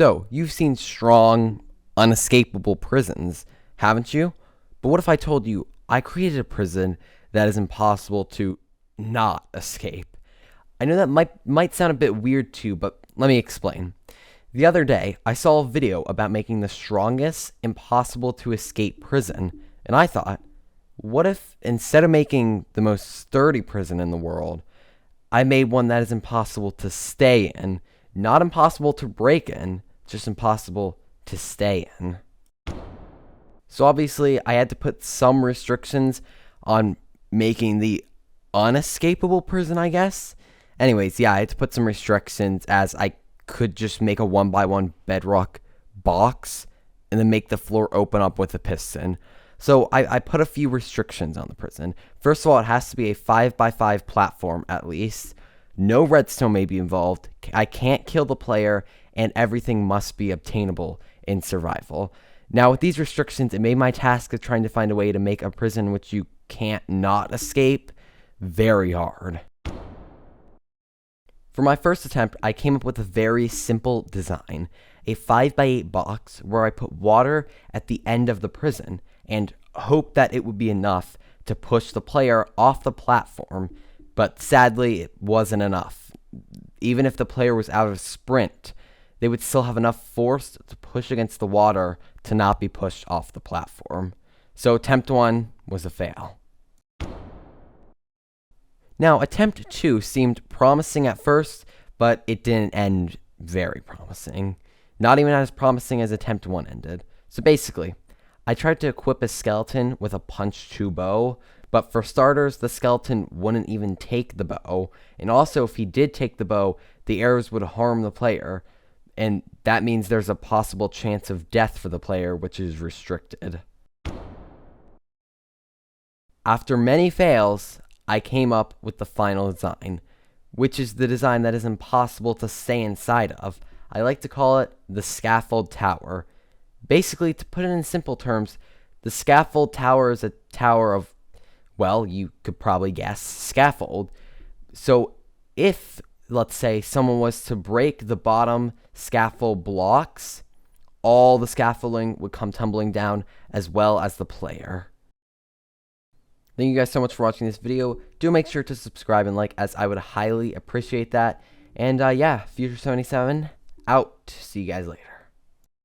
So, you've seen strong, unescapable prisons, haven't you? But what if I told you I created a prison that is impossible to not escape? I know that might sound a bit weird to you, but let me explain. The other day, I saw a video about making the strongest, impossible to escape prison, and I thought, what if instead of making the most sturdy prison in the world, I made one that is impossible to stay in, not impossible to break in, just impossible to stay in. So obviously, I had to put some restrictions on making the unescapable prison, I guess. Anyways, yeah, I had to put some restrictions as I could just make a 1x1 bedrock box and then make the floor open up with a piston. So I put a few restrictions on the prison. First of all, it has to be a 5x5 platform at least. No redstone may be involved. I can't kill the player, and everything must be obtainable in survival. Now, with these restrictions, it made my task of trying to find a way to make a prison which you can't not escape very hard. For my first attempt, I came up with a very simple design, a 5x8 box where I put water at the end of the prison and hoped that it would be enough to push the player off the platform, but sadly it wasn't enough. Even if the player was out of sprint, they would still have enough force to push against the water to not be pushed off the platform. So attempt 1 was a fail. Now, attempt 2 seemed promising at first, but it didn't end very promising. Not even as promising as attempt 1 ended. So basically, I tried to equip a skeleton with a punch 2 bow, but for starters, the skeleton wouldn't even take the bow, and also if he did take the bow, the arrows would harm the player, and that means there's a possible chance of death for the player, which is restricted. After many fails, I came up with the final design, which is the design that is impossible to stay inside of. I like to call it the scaffold tower. Basically, to put it in simple terms, the scaffold tower is a tower of, well, you could probably guess, scaffold. So if, let's say, someone was to break the bottom scaffold blocks, all the scaffolding would come tumbling down, as well as the player. Thank you guys so much for watching this video. Do make sure to subscribe and like, as I would highly appreciate that. And yeah, Future77 out. See you guys later.